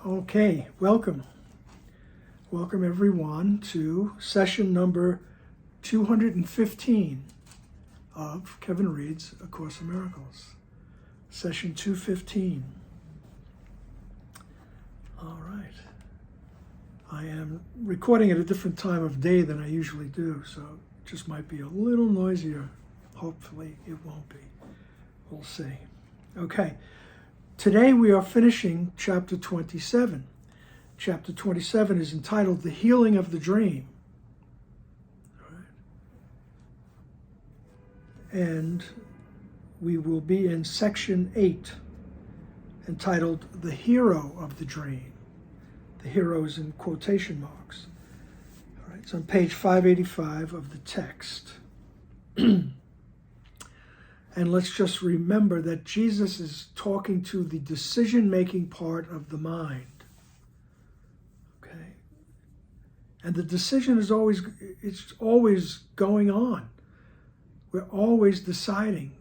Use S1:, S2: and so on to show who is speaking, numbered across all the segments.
S1: Okay, welcome. Welcome everyone to session number 215 of Kevin Reads A Course in Miracles. Session 215. All right. I am recording at a different time of day than I usually do, so it just might be a little noisier. Hopefully it won't be. We'll see. Okay. Today we are finishing chapter 27. Chapter 27 is entitled The Healing of the Dream. All right. And we will be in section 8, entitled The Hero of the Dream. The hero is in quotation marks. All right, it's on page 585 of the text. And let's just remember that Jesus is talking to the decision-making part of the mind. Okay? And the decision is always going on. We're always deciding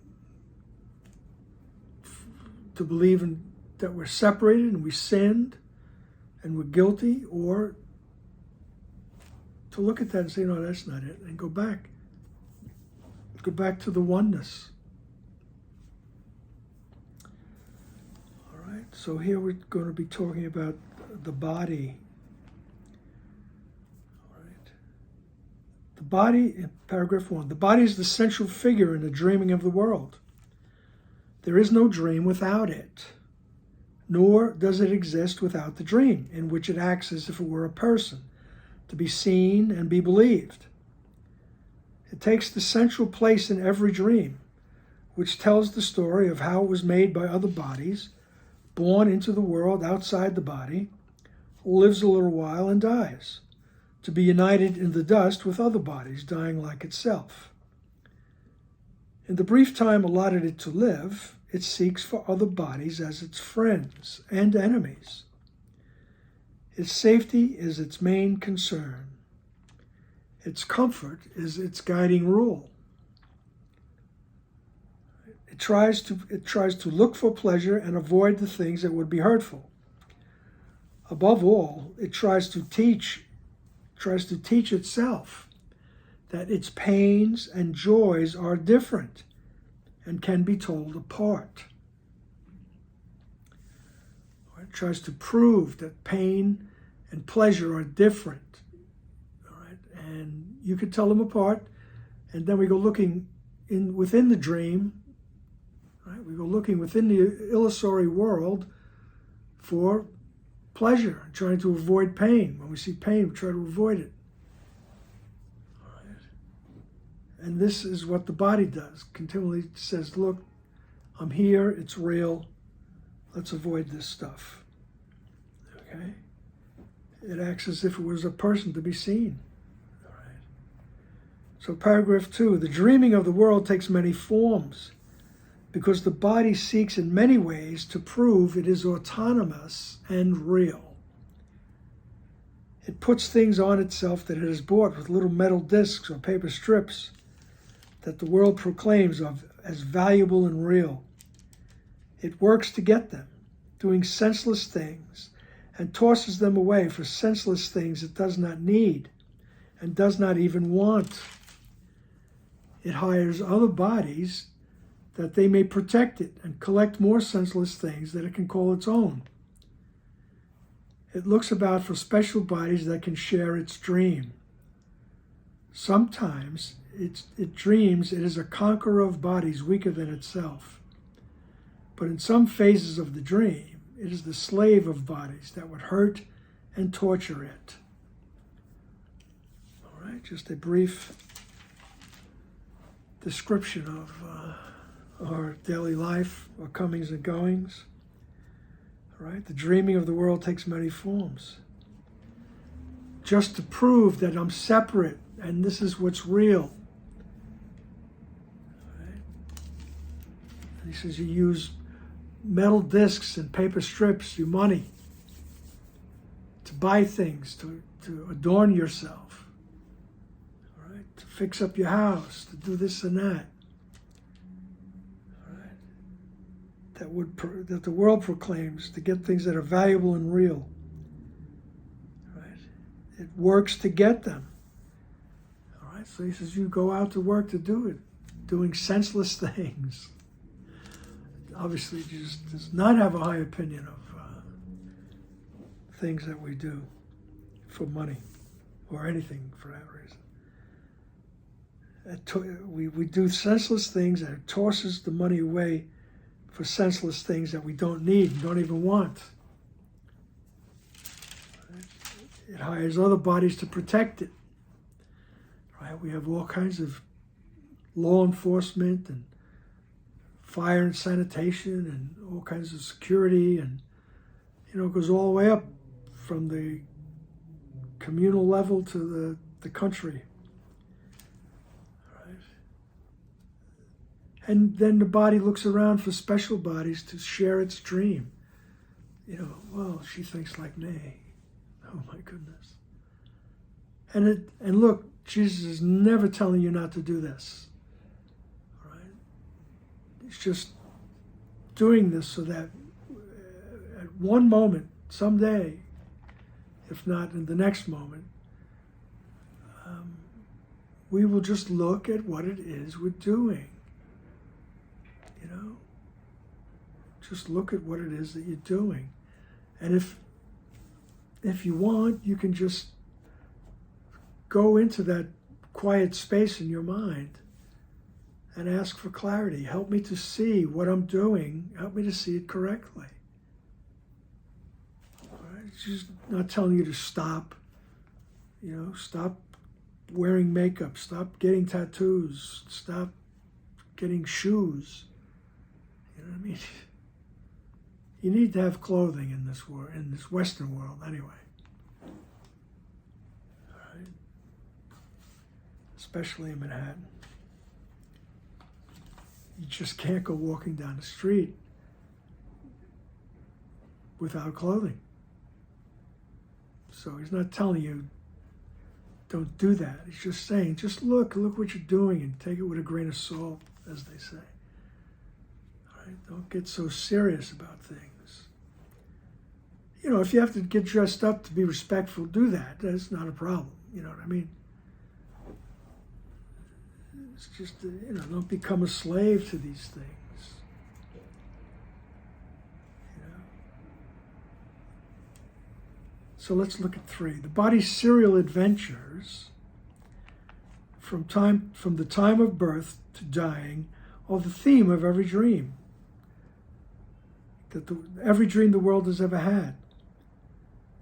S1: to believe that we're separated and we sinned and we're guilty, or to look at that and say, no, that's not it, and go back. Go back to the oneness. So here we're going to be talking about the body. All right. The body, in paragraph 1, the body is the central figure in the dreaming of the world. There is no dream without it, nor does it exist without the dream, in which it acts as if it were a person, to be seen and be believed. It takes the central place in every dream, which tells the story of how it was made by other bodies, born into the world outside the body, lives a little while and dies, to be united in the dust with other bodies, dying like itself. In the brief time allotted it to live, it seeks for other bodies as its friends and enemies. Its safety is its main concern. Its comfort is its guiding rule. It tries to look for pleasure and avoid the things that would be hurtful. Above all, it tries to teach itself that its pains and joys are different and can be told apart. It tries to prove that pain and pleasure are different. All right? And you could tell them apart, and then we go looking within the dream. Right? We go looking within the illusory world for pleasure, trying to avoid pain. When we see pain, we try to avoid it. All right. And this is what the body does. Continually says, look, I'm here, it's real, let's avoid this stuff. Okay? It acts as if it was a person to be seen. All right. So paragraph 2, the dreaming of the world takes many forms, because the body seeks in many ways to prove it is autonomous and real. It puts things on itself that it has bought with little metal discs or paper strips that the world proclaims of as valuable and real. It works to get them, doing senseless things, and tosses them away for senseless things it does not need and does not even want. It hires other bodies that they may protect it and collect more senseless things that it can call its own. It looks about for special bodies that can share its dream. Sometimes it dreams it is a conqueror of bodies weaker than itself. But in some phases of the dream, it is the slave of bodies that would hurt and torture it. All right, just a brief description of our daily life, our comings and goings. All right, the dreaming of the world takes many forms. Just to prove that I'm separate and this is what's real. All right. And he says you use metal discs and paper strips, your money, to buy things, to adorn yourself. All right, to fix up your house, to do this and that. that the world proclaims to get things that are valuable and real. Right? It works to get them. All right. So he says you go out to work to do it, doing senseless things. Obviously, he just does not have a high opinion of things that we do for money or anything for that reason. We do senseless things, and it tosses the money away for senseless things that we don't need and don't even want. It hires other bodies to protect it. Right? We have all kinds of law enforcement and fire and sanitation and all kinds of security, and it goes all the way up from the communal level to the country. Right? And then the body looks around for special bodies to share its dream. Well, she thinks like me. Oh my goodness. And look, Jesus is never telling you not to do this. Right? He's just doing this so that at one moment, someday, if not in the next moment, we will just look at what it is we're doing. Just look at what it is that you're doing. And if you want, you can just go into that quiet space in your mind and ask for clarity. Help me to see what I'm doing. Help me to see it correctly. She's not telling you to stop, stop wearing makeup, stop getting tattoos, stop getting shoes. You know what I mean? You need to have clothing in this world, in this Western world, anyway. All right? Especially in Manhattan. You just can't go walking down the street without clothing. So he's not telling you, don't do that. He's just saying, just look what you're doing and take it with a grain of salt, as they say. All right? Don't get so serious about things. If you have to get dressed up to be respectful, do that. That's not a problem. You know what I mean? It's just, don't become a slave to these things. So let's look at 3. The body's serial adventures from the time of birth to dying are the theme of every dream. Every dream the world has ever had.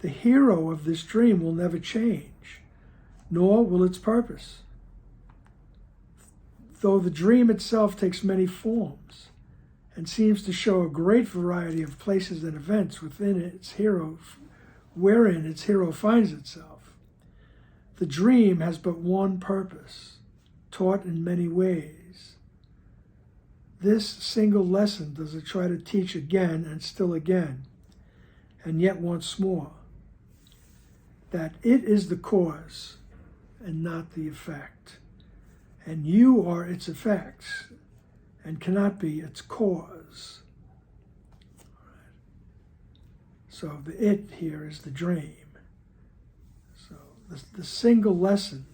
S1: The hero of this dream will never change, nor will its purpose. Though the dream itself takes many forms and seems to show a great variety of places and events wherein its hero finds itself. The dream has but one purpose, taught in many ways. This single lesson does it try to teach again and still again, and yet once more, that it is the cause and not the effect, and you are its effects and cannot be its cause. So the it here is the dream. So the single lesson,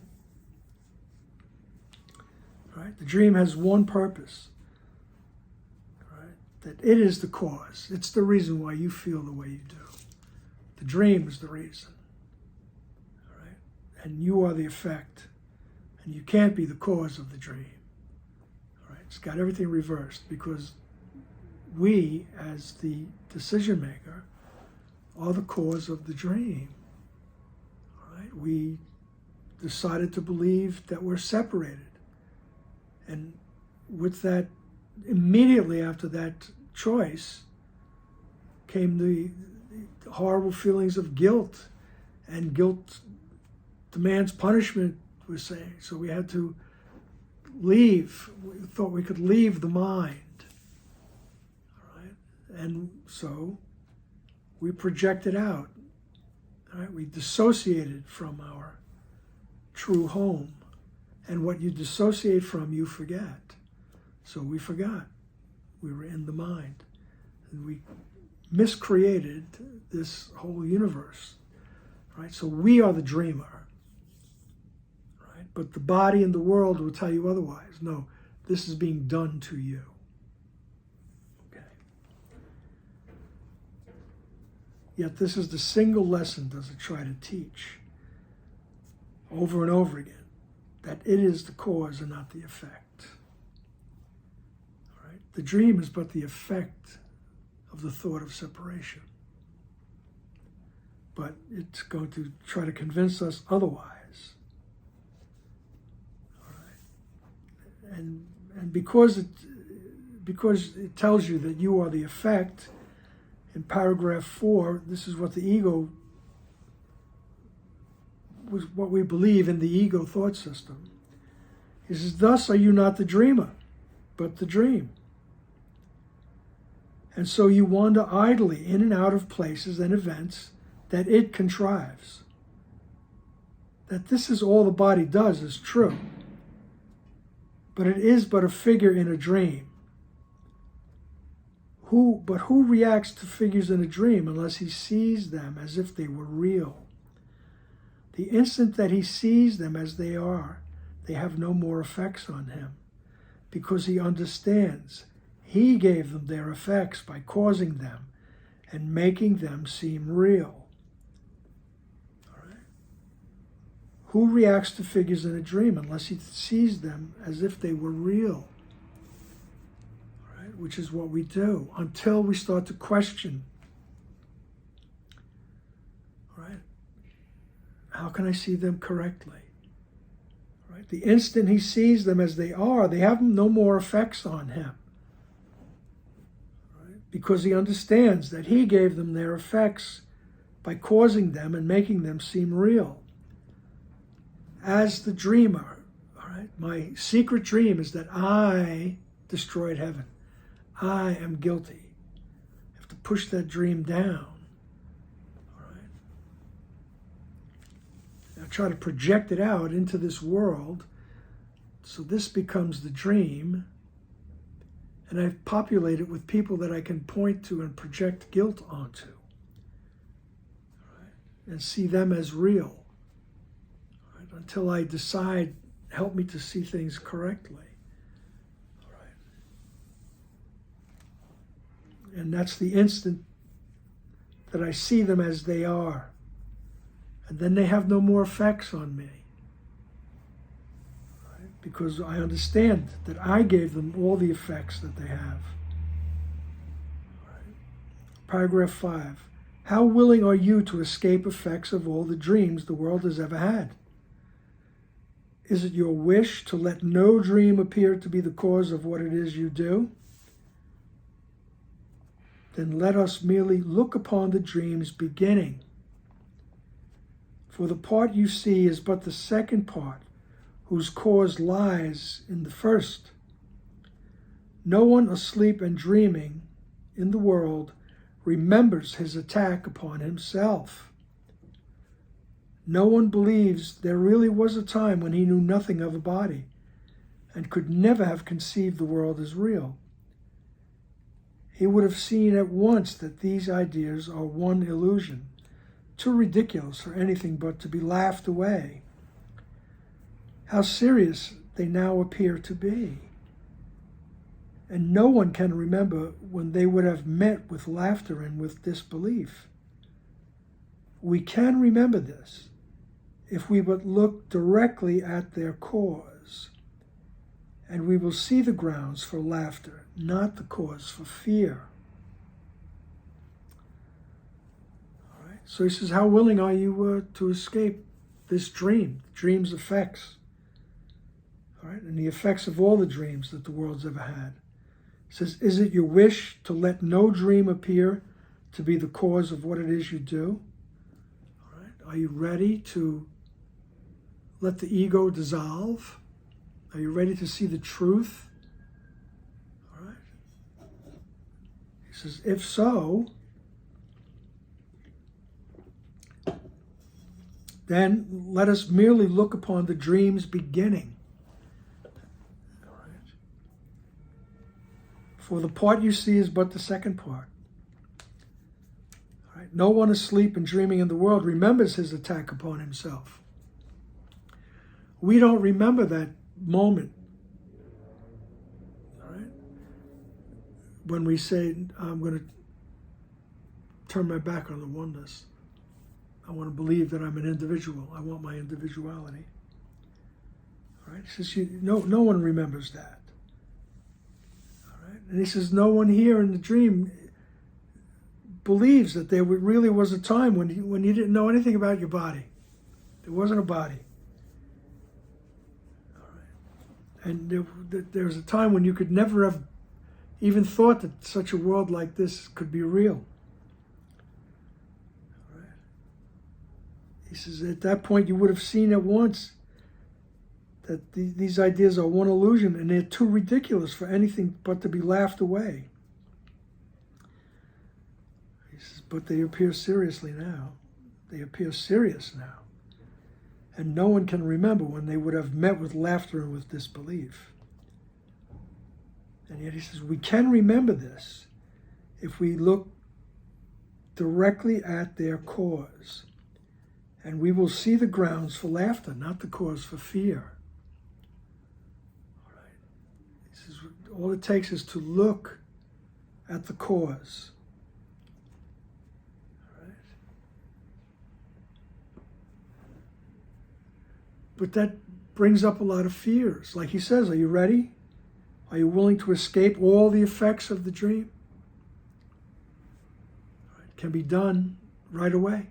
S1: right? The dream has one purpose, right? That it is the cause. It's the reason why you feel the way you do. The dream is the reason, right? And you are the effect, and you can't be the cause of the dream. All right? It's got everything reversed because we, as the decision maker, are the cause of the dream. All right? We decided to believe that we're separated. And with that, immediately after that choice, came the horrible feelings of guilt. And guilt demands punishment, we're saying. So we had to leave. We thought we could leave the mind. All right? And so we projected out. All right? We dissociated from our true home. And what you dissociate from, you forget. So we forgot. We were in the mind. And we miscreated this whole universe, right? So we are the dreamer, right? But the body and the world will tell you otherwise. No, this is being done to you. Okay. Yet this is the single lesson does it try to teach over and over again, that it is the cause and not the effect. All right? The dream is but the effect of the thought of separation. But it's going to try to convince us otherwise. All right? And because it tells you that you are the effect, in paragraph 4, this is what the ego was, what we believe in the ego thought system. He says, thus are you not the dreamer, but the dream. And so you wander idly in and out of places and events that it contrives. That this is all the body does is true, but it is but a figure in a dream. Who reacts to figures in a dream unless he sees them as if they were real? The instant that he sees them as they are, they have no more effects on him, because he understands he gave them their effects by causing them and making them seem real. All right? Who reacts to figures in a dream unless he sees them as if they were real? All right? Which is what we do until we start to question. All right? How can I see them correctly? Right? The instant he sees them as they are, they have no more effects on him. Right? Because he understands that he gave them their effects by causing them and making them seem real. As the dreamer, all right, my secret dream is that I destroyed heaven. I am guilty. I have to push that dream down. I try to project it out into this world, so this becomes the dream, and I populate it with people that I can point to and project guilt onto, right? And see them as real, right? Until I decide, help me to see things correctly. Right? And that's the instant that I see them as they are. And then they have no more effects on me. Right? Because I understand that I gave them all the effects that they have. Right? Paragraph 5. How willing are you to escape effects of all the dreams the world has ever had? Is it your wish to let no dream appear to be the cause of what it is you do? Then let us merely look upon the dream's beginning. For the part you see is but the second part, whose cause lies in the first. No one asleep and dreaming in the world remembers his attack upon himself. No one believes there really was a time when he knew nothing of a body and could never have conceived the world as real. He would have seen at once that these ideas are one illusion, too ridiculous for anything but to be laughed away. How serious they now appear to be. And no one can remember when they would have met with laughter and with disbelief. We can remember this if we but look directly at their cause, and we will see the grounds for laughter, not the cause for fear. So he says, how willing are you to escape this dream, the dream's effects, all right, and the effects of all the dreams that the world's ever had? He says, is it your wish to let no dream appear to be the cause of what it is you do? All right. Are you ready to let the ego dissolve? Are you ready to see the truth? All right. He says, if so, then let us merely look upon the dream's beginning. All right. For the part you see is but the second part, No one asleep and dreaming in the world remembers his attack upon himself. We don't remember that moment. All right? When we say, I'm going to turn my back on the oneness. I want to believe that I'm an individual. I want my individuality. All right? He says, no one remembers that. All right? And he says, no one here in the dream believes that there really was a time when you didn't know anything about your body. There wasn't a body. All right? And there was a time when you could never have even thought that such a world like this could be real. All right? He says, at that point you would have seen at once that these ideas are one illusion and they're too ridiculous for anything but to be laughed away. He says, but they appear seriously now. They appear serious now. And no one can remember when they would have met with laughter and with disbelief. And yet he says, we can remember this if we look directly at their cause. And we will see the grounds for laughter, not the cause for fear. All right. He says, all it takes is to look at the cause. But that brings up a lot of fears. Like he says, are you ready? Are you willing to escape all the effects of the dream? It can be done right away.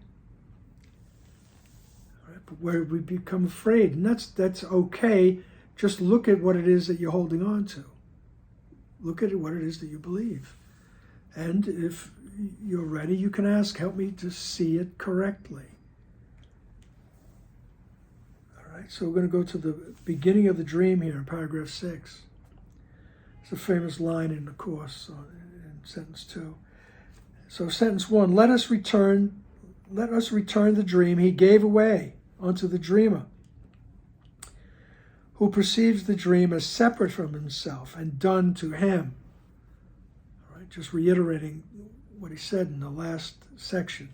S1: But where we become afraid, and that's okay. Just look at what it is that you're holding on to. Look at what it is that you believe. And if you're ready, you can ask, help me to see it correctly. So we're going to go to the beginning of the dream here in paragraph 6. It's a famous line in the course in sentence 2. So sentence 1, let us return the dream he gave away unto the dreamer, who perceives the dream as separate from himself and done to him. All right, just reiterating what he said in the last section.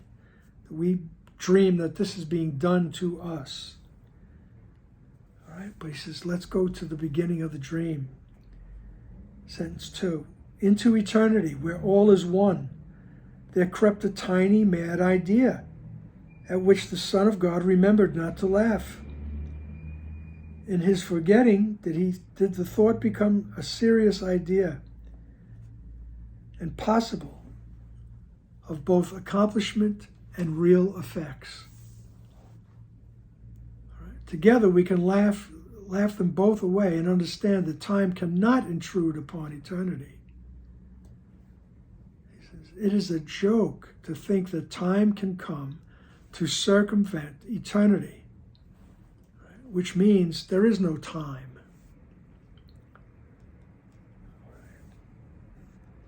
S1: We dream that this is being done to us. All right, but he says, let's go to the beginning of the dream. Sentence 2. Into eternity, where all is one, there crept a tiny, mad idea, at which the Son of God remembered not to laugh. In his forgetting, did the thought become a serious idea, and possible of both accomplishment and real effects. Together we can laugh them both away and understand that time cannot intrude upon eternity. He says, it is a joke to think that time can come to circumvent eternity, right? Which means there is no time.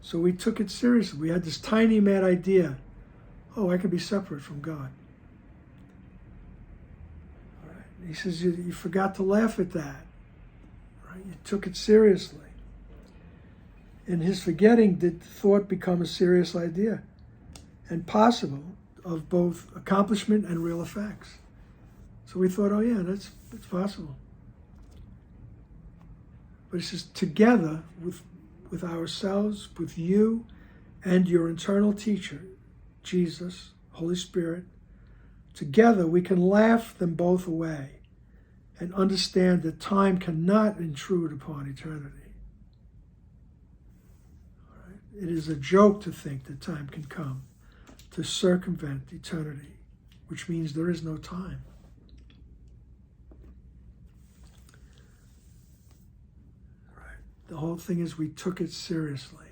S1: So we took it seriously. We had this tiny mad idea, oh, I can be separate from God. He says, you forgot to laugh at that. Right? You took it seriously. In his forgetting, did the thought become a serious idea and possible of both accomplishment and real effects. So we thought, oh yeah, it's possible. But he says, together with ourselves, with you and your internal teacher, Jesus, Holy Spirit, together we can laugh them both away and understand that time cannot intrude upon eternity. All right? It is a joke to think that time can come to circumvent eternity, which means there is no time. All right? The whole thing is we took it seriously.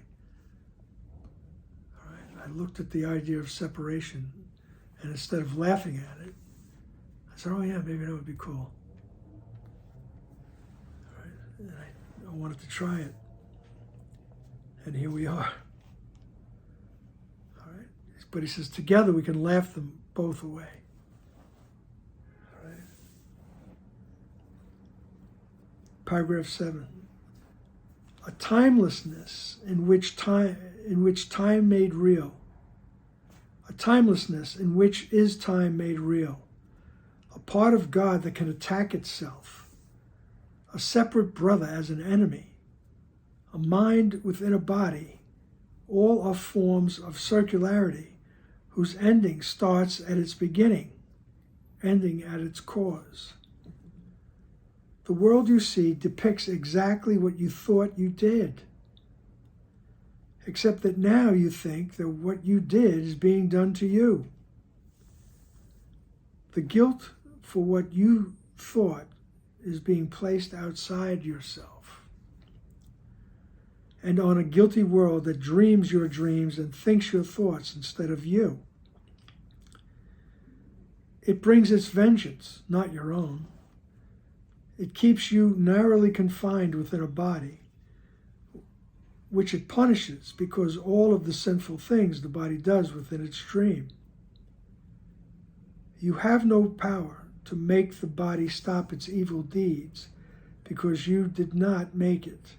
S1: All right? I looked at the idea of separation, and instead of laughing at it, I said, oh yeah, maybe that would be cool. All right? And I wanted to try it. And here we are. All right? But he says, together we can laugh them both away. All right? Paragraph 7. A timelessness in which time made real. a timelessness in which is time made real, a part of God that can attack itself, a separate brother as an enemy, a mind within a body, all are forms of circularity whose ending starts at its beginning, ending at its cause. The world you see depicts exactly what you thought you did, except that now you think that what you did is being done to you. The guilt for what you thought is being placed outside yourself, and on a guilty world that dreams your dreams and thinks your thoughts instead of you. It brings its vengeance, not your own. It keeps you narrowly confined within a body, which it punishes because all of the sinful things the body does within its dream. You have no power to make the body stop its evil deeds because you did not make it,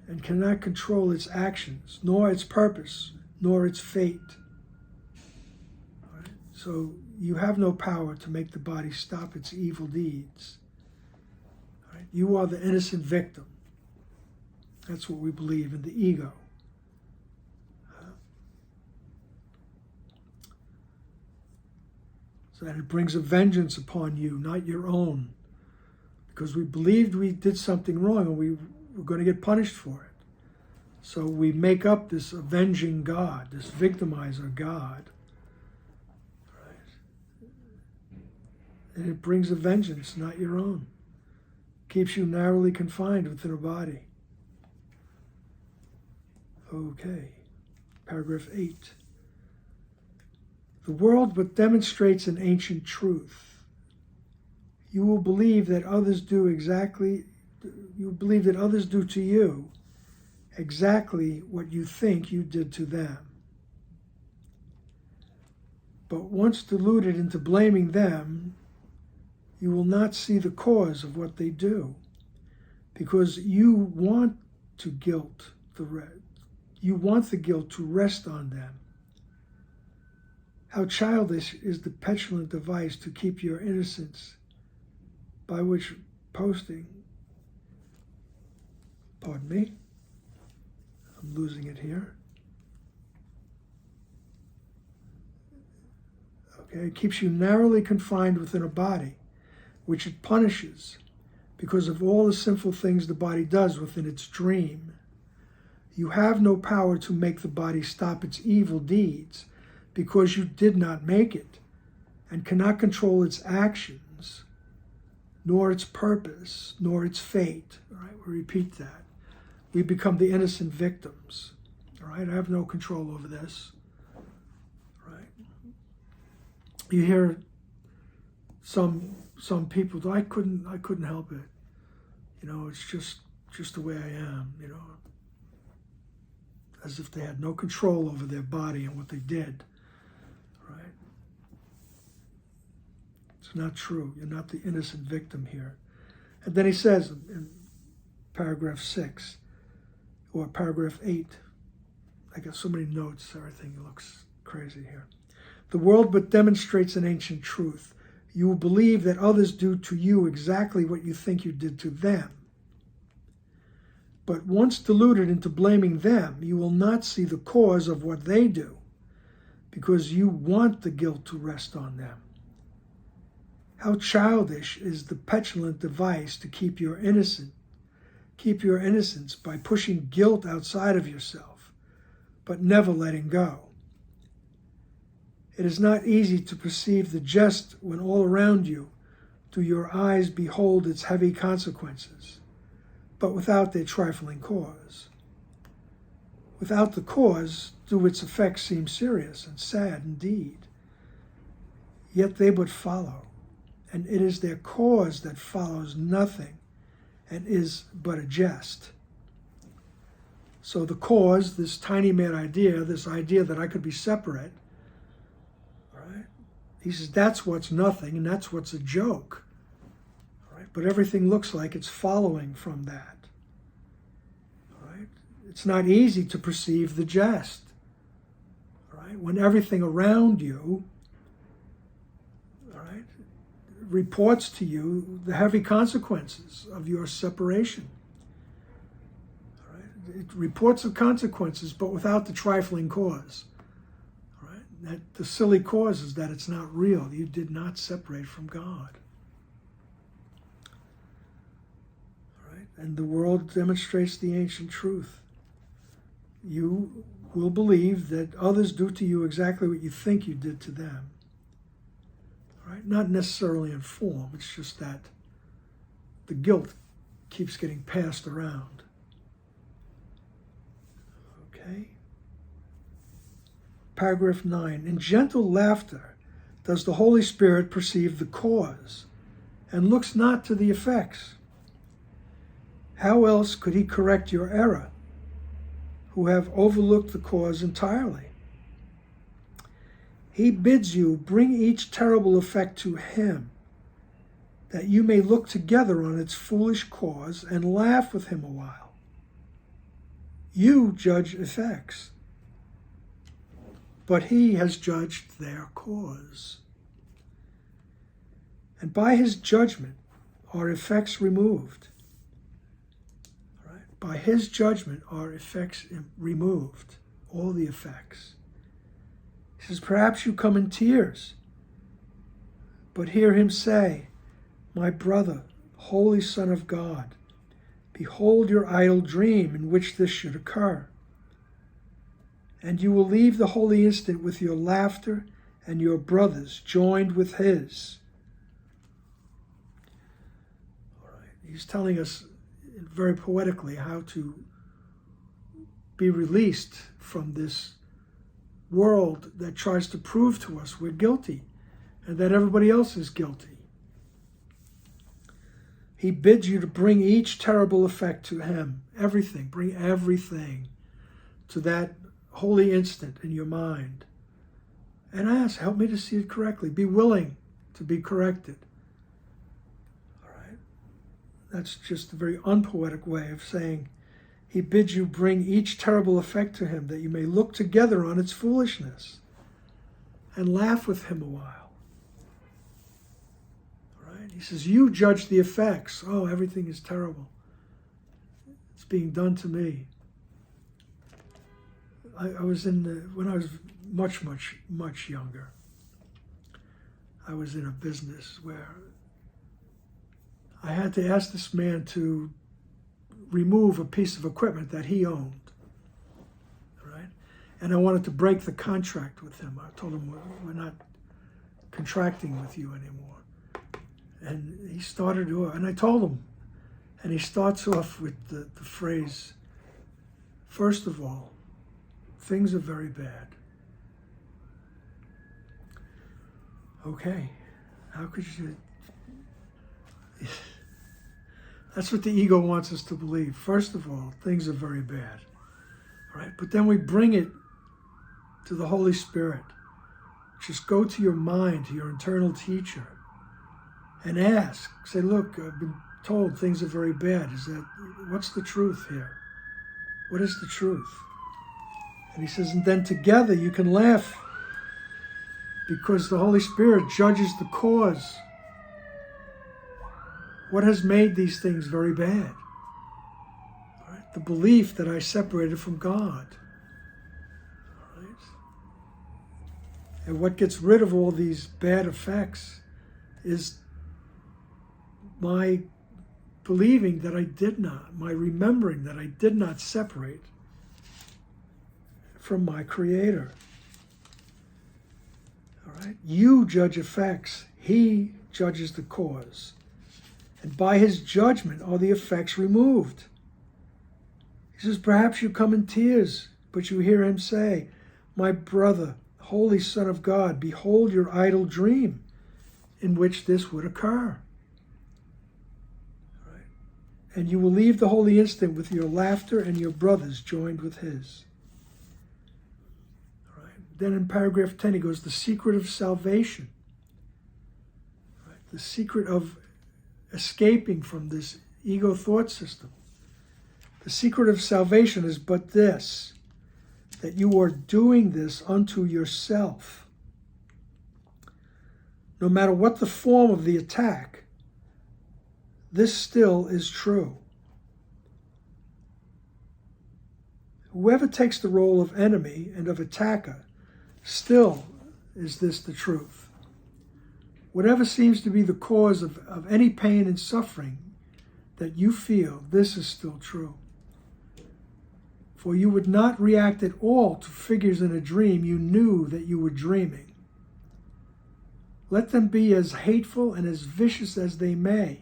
S1: and cannot control its actions, nor its purpose, nor its fate. All right? So you have no power to make the body stop its evil deeds. All right? You are the innocent victim. That's what we believe in the ego. So that it brings a vengeance upon you, not your own, because we believed we did something wrong and we were going to get punished for it. So we make up this avenging God, this victimizer God. Right? And it brings a vengeance, not your own. Keeps you narrowly confined within a body. Okay, paragraph 8. The world but demonstrates an ancient truth. You will believe that others do to you exactly what you think you did to them. But once deluded into blaming them, you will not see the cause of what they do, because you want the guilt to rest on them. How childish is the petulant device to keep your innocence, by which posting, pardon me, I'm losing it here. Okay, it keeps you narrowly confined within a body, which it punishes because of all the sinful things the body does within its dream. You have no power to make the body stop its evil deeds because you did not make it, and cannot control its actions, nor its purpose, nor its fate. All right, we repeat that. We become the innocent victims. All right, I have no control over this. Right? You hear some people, I couldn't help it. You know, it's just the way I am. You know, as if they had no control over their body and what they did. Right? It's not true. You're not the innocent victim here. And then he says in paragraph 6, or paragraph 8, I got so many notes, everything looks crazy here. The world but demonstrates an ancient truth. You will believe that others do to you exactly what you think you did to them. But once deluded into blaming them, you will not see the cause of what they do, because you want the guilt to rest on them. How childish is the petulant device to keep your innocence by pushing guilt outside of yourself, but never letting go. It is not easy to perceive the jest when all around you do your eyes behold its heavy consequences, but without their trifling cause. Without the cause do its effects seem serious and sad indeed. Yet they but follow, and it is their cause that follows nothing and is but a jest. So the cause, this tiny mad idea, this idea that I could be separate, right? He says that's what's nothing and that's what's a joke. Right? But everything looks like it's following from that. Right? It's not easy to perceive the jest. Right? right? When everything around you, all right, reports to you the heavy consequences of your separation. All right? It reports the consequences, but without the trifling cause. All right? That the silly cause is that it's not real. You did not separate from God. All right? And the world demonstrates the ancient truth. You will believe that others do to you exactly what you think you did to them. Right? Not necessarily in form, it's just that the guilt keeps getting passed around. Okay? Paragraph 9. In gentle laughter does the Holy Spirit perceive the cause and looks not to the effects. How else could he correct your error, who have overlooked the cause entirely? He bids you bring each terrible effect to him, that you may look together on its foolish cause and laugh with him a while. You judge effects, but he has judged their cause. And by his judgment are effects removed. Right? By his judgment are effects removed, all the effects. He says, perhaps you come in tears, but hear him say, my brother, holy Son of God, behold your idle dream in which this should occur. And you will leave the holy instant with your laughter and your brothers joined with his. All right. He's telling us very poetically how to be released from this world that tries to prove to us we're guilty and that everybody else is guilty. He bids you to bring each terrible effect to him. Everything. Bring everything to that holy instant in your mind. And ask, help me to see it correctly. Be willing to be corrected. All right? That's just a very unpoetic way of saying, he bids you bring each terrible effect to him, that you may look together on its foolishness and laugh with him a while. All right? He says, you judge the effects. Oh, everything is terrible. It's being done to me. I was when I was much younger, I was in a business where I had to ask this man to remove a piece of equipment that he owned, right? And I wanted to break the contract with him. I told him, we're not contracting with you anymore. And he started to, and I told him, and he starts off with the phrase, first of all, things are very bad. Okay, how could you? That's what the ego wants us to believe. First of all, things are very bad, right? But then we bring it to the Holy Spirit. Just go to your mind, to your internal teacher, and ask. Say, look, I've been told things are very bad. What's the truth here? What is the truth? And he says, and then together you can laugh, because the Holy Spirit judges the cause. What has made these things very bad? All right? The belief that I separated from God. All right? And what gets rid of all these bad effects is my believing that I did not, my remembering that I did not separate from my Creator. All right? You judge effects. He judges the cause. And by his judgment are the effects removed. He says, perhaps you come in tears, but you hear him say, my brother, holy Son of God, behold your idle dream in which this would occur. All right? And you will leave the holy instant with your laughter and your brothers joined with his. All right? Then in paragraph 10, he goes, the secret of salvation. All right? The secret of escaping from this ego thought system. The secret of salvation is but this, that you are doing this unto yourself. No matter what the form of the attack, this still is true. Whoever takes the role of enemy and of attacker, still is this the truth. Whatever seems to be the cause of any pain and suffering that you feel, this is still true. For you would not react at all to figures in a dream you knew that you were dreaming. Let them be as hateful and as vicious as they may.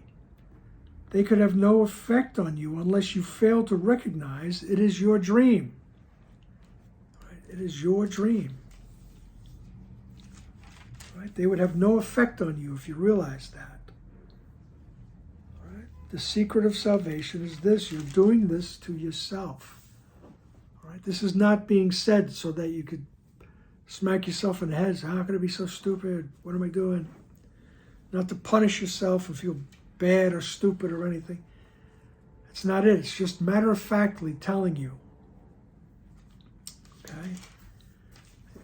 S1: They could have no effect on you unless you fail to recognize it is your dream. Right? It is your dream. Right? They would have no effect on you if you realize that. Right? The secret of salvation is this: you're doing this to yourself. Right? This is not being said so that you could smack yourself in the head. How can I be so stupid? What am I doing? Not to punish yourself and feel bad or stupid or anything. It's not it. It's just matter-of-factly telling you, okay,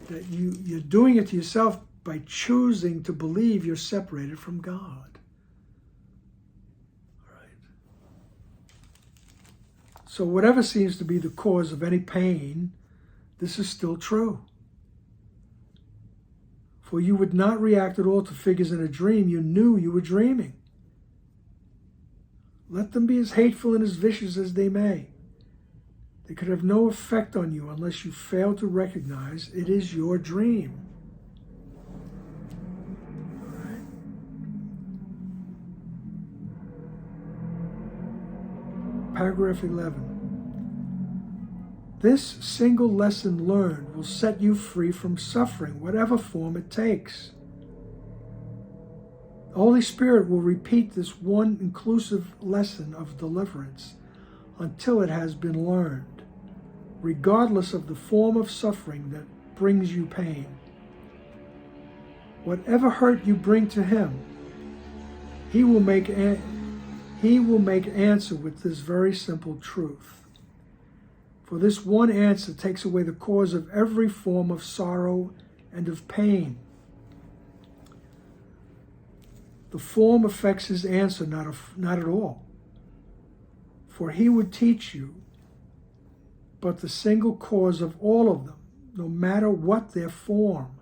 S1: that you're doing it to yourself by choosing to believe you're separated from God. All right. So whatever seems to be the cause of any pain, this is still true. For you would not react at all to figures in a dream you knew you were dreaming. Let them be as hateful and as vicious as they may. They could have no effect on you unless you fail to recognize it is your dream. All right. Paragraph 11. This single lesson learned will set you free from suffering, whatever form it takes. The Holy Spirit will repeat this one inclusive lesson of deliverance until it has been learned, regardless of the form of suffering that brings you pain. Whatever hurt you bring to Him, He will make answer with this very simple truth. For this one answer takes away the cause of every form of sorrow and of pain. The form affects His answer not at all. For He would teach you but the single cause of all of them, no matter what their form.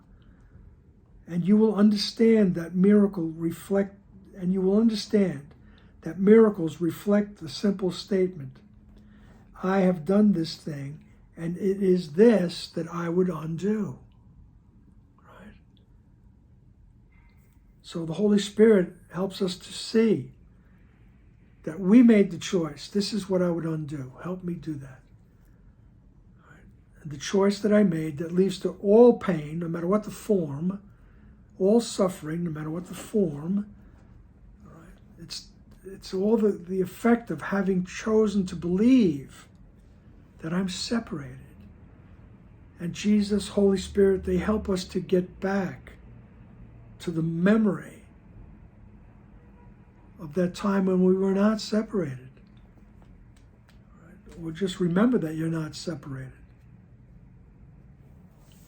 S1: And you will understand that miracles reflect the simple statement, I have done this thing, and it is this that I would undo. Right? So the Holy Spirit helps us to see that we made the choice. This is what I would undo. Help me do that. Right? And the choice that I made that leads to all pain, no matter what the form, all suffering, no matter what the form, right? It's all the effect of having chosen to believe that I'm separated. And Jesus, Holy Spirit, they help us to get back to the memory of that time when we were not separated. Right? Or just remember that you're not separated,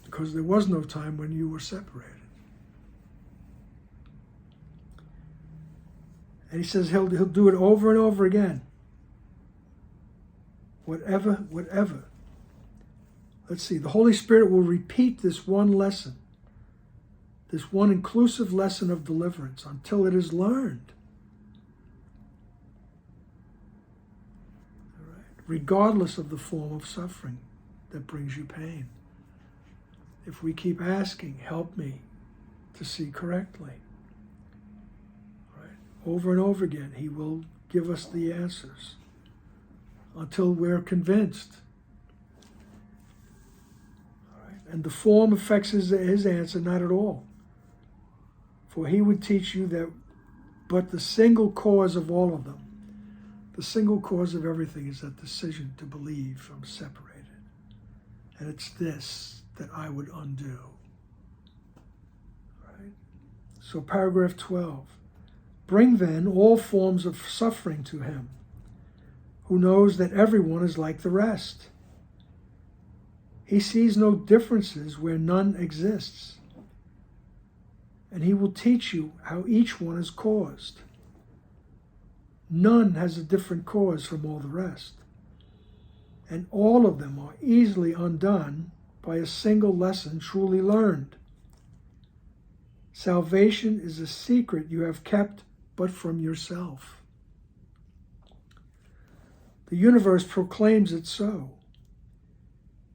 S1: because there was no time when you were separated. And He says he'll do it over and over again. Whatever. Let's see, the Holy Spirit will repeat this one lesson, this one inclusive lesson of deliverance until it is learned. All right? Regardless of the form of suffering that brings you pain. If we keep asking, help me to see correctly. All right? Over and over again, He will give us the answers until we're convinced. All right? And the form affects his answer not at all. For He would teach you that but the single cause of all of them, the single cause of everything, is that decision to believe I'm separated. And it's this that I would undo. All right? So paragraph 12. Bring then all forms of suffering to Him, who knows that everyone is like the rest. He sees no differences where none exists. And he will teach you how each one is caused. None has a different cause from all the rest. And all of them are easily undone by a single lesson truly learned. Salvation is a secret you have kept but from yourself. The universe proclaims it so.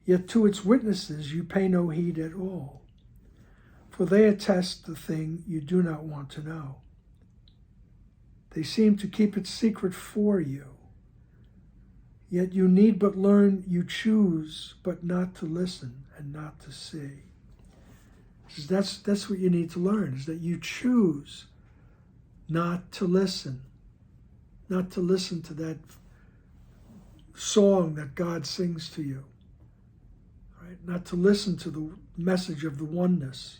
S1: Yet to its witnesses you pay no heed at all, for they attest the thing you do not want to know. They seem to keep it secret for you. Yet you need but learn you choose but not to listen and not to see. That's what you need to learn, is that you choose not to listen to that song that God sings to you, right? Not to listen to the message of the oneness.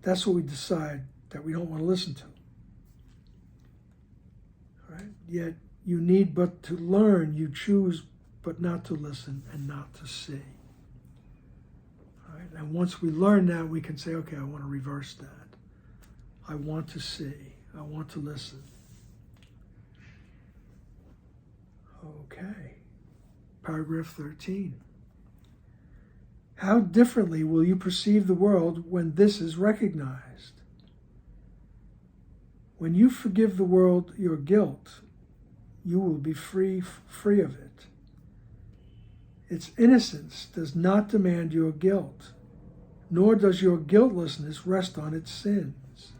S1: That's what we decide that we don't want to listen to. Right? Yet you need but to learn, you choose but not to listen and not to see. Right? And once we learn that, we can say, okay, I want to reverse that. I want to see. I want to listen. Okay. Paragraph 13. How differently will you perceive the world when this is recognized? When you forgive the world your guilt, you will be free of it. Its innocence does not demand your guilt, nor does your guiltlessness rest on its sins.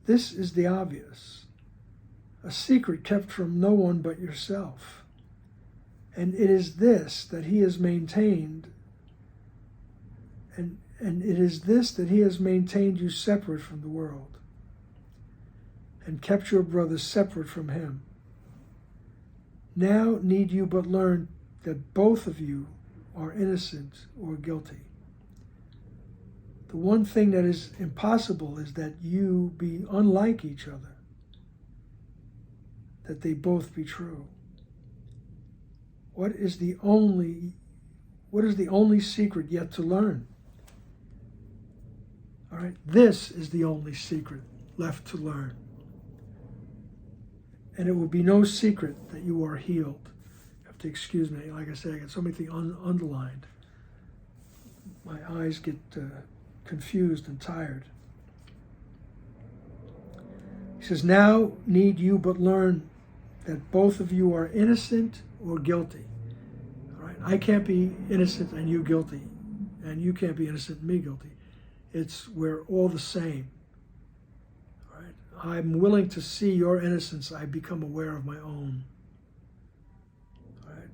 S1: This is the obvious, a secret kept from no one but yourself. And it is this that he has maintained, and it is this that he has maintained you separate from the world, and kept your brother separate from him. Now need you but learn that both of you are innocent or guilty. The one thing that is impossible is that you be unlike each other, that they both be true. What is the only secret yet to learn? All right, this is the only secret left to learn. And it will be no secret that you are healed. You have to excuse me. Like I said, I got so many things underlined. My eyes get confused and tired. He says, now need you but learn that both of you are innocent or guilty. All right? I can't be innocent and you guilty, and you can't be innocent and me guilty. We're all the same. All right? I'm willing to see your innocence. I become aware of my own. All right?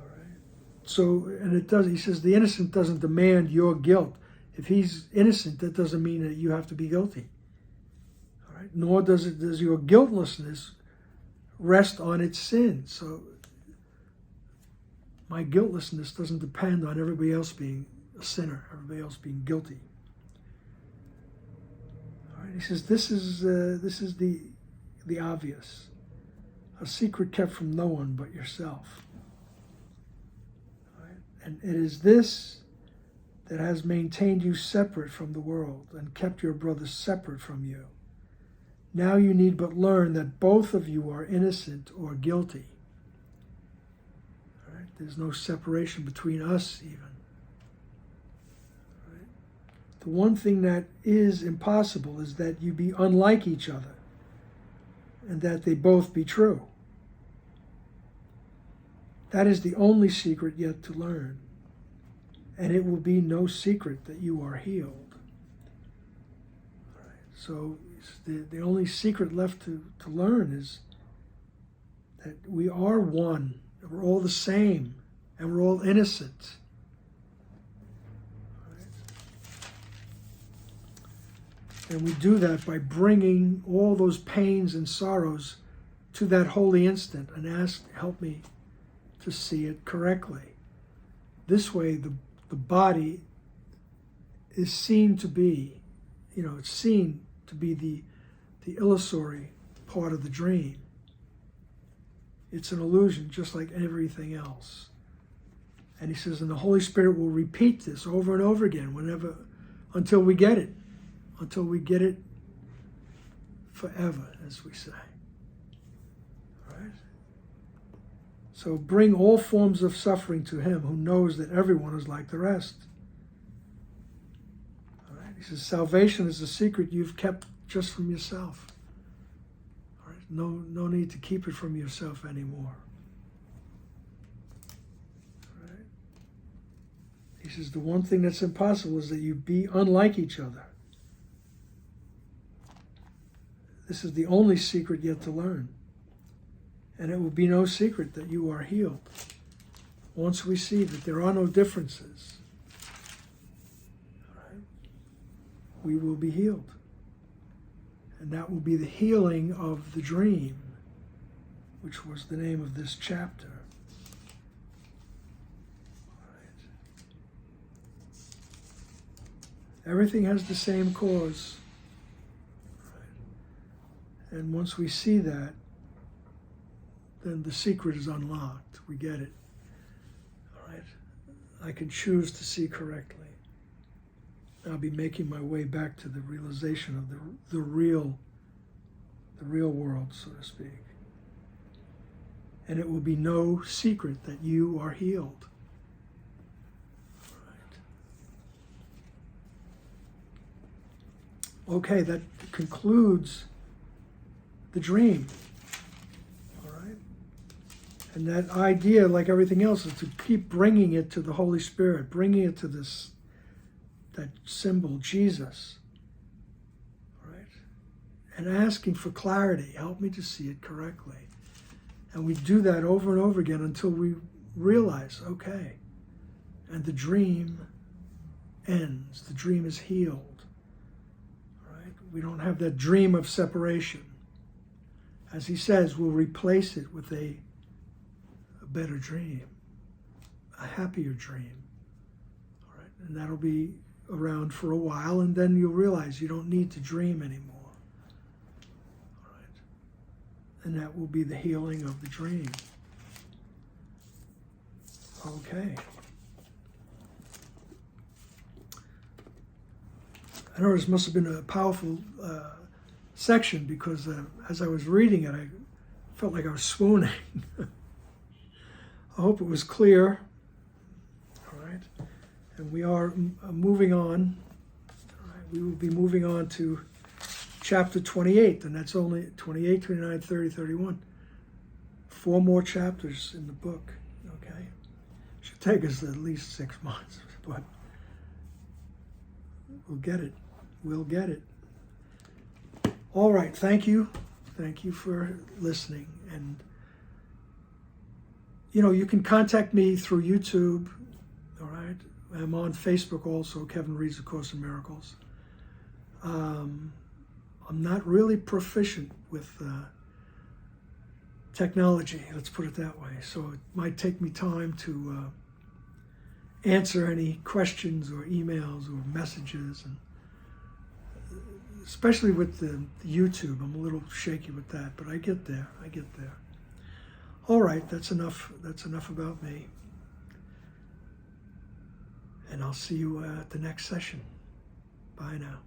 S1: All right. So, and it does. He says the innocent doesn't demand your guilt. If he's innocent, that doesn't mean that you have to be guilty. All right? Nor does your guiltlessness rest on its sin. So my guiltlessness doesn't depend on everybody else being a sinner, everybody else being guilty. All right? He says this is the obvious, a secret kept from no one but yourself. All right? And it is this that has maintained you separate from the world and kept your brother separate from you. Now you need but learn that both of you are innocent or guilty. All right? There's no separation between us even. All right? The one thing that is impossible is that you be unlike each other and that they both be true. That is the only secret yet to learn. And it will be no secret that you are healed. All right. So the only secret left to learn is that we are one. We're all the same. And we're all innocent. All right. And we do that by bringing all those pains and sorrows to that holy instant and ask, help me to see it correctly. This way, the body is seen to be, it's seen to be the illusory part of the dream. It's an illusion just like everything else. And he says, and the Holy Spirit will repeat this over and over again until we get it. Until we get it forever, as we say. Right? So bring all forms of suffering to him who knows that everyone is like the rest. All right? He says, salvation is a secret you've kept just from yourself. All right? No need to keep it from yourself anymore. He says the one thing that's impossible is that you be unlike each other. This is the only secret yet to learn. And it will be no secret that you are healed. Once we see that there are no differences, right, we will be healed. And that will be the healing of the dream, which was the name of this chapter. Everything has the same cause. Right? And once we see that, then the secret is unlocked. We get it. All right? I can choose to see correctly. I'll be making my way back to the realization of the real world, so to speak. And it will be no secret that you are healed. Okay, that concludes the dream. All right? And that idea, like everything else, is to keep bringing it to the Holy Spirit, bringing it to that symbol, Jesus. All right? And asking for clarity. Help me to see it correctly. And we do that over and over again until we realize, okay, and the dream ends. The dream is healed. We don't have that dream of separation. As he says, we'll replace it with a better dream, a happier dream. All right? And that'll be around for a while, and then you'll realize you don't need to dream anymore. All right? And that will be the healing of the dream. Okay. I know this must have been a powerful section because as I was reading it, I felt like I was swooning. I hope it was clear. All right. And we are moving on. All right. We will be moving on to chapter 28, and that's only 28, 29, 30, 31. 4 more chapters in the book. Okay. Should take us at least 6 months, but we'll get it. We'll get it. All right. Thank you. Thank you for listening. And, you can contact me through YouTube. All right. I'm on Facebook also, Kevin Reads A Course in Miracles. I'm not really proficient with technology, let's put it that way. So it might take me time to answer any questions or emails or messages, and especially with the YouTube, I'm a little shaky with that, but I get there. All right, that's enough about me. And I'll see you at the next session. Bye now.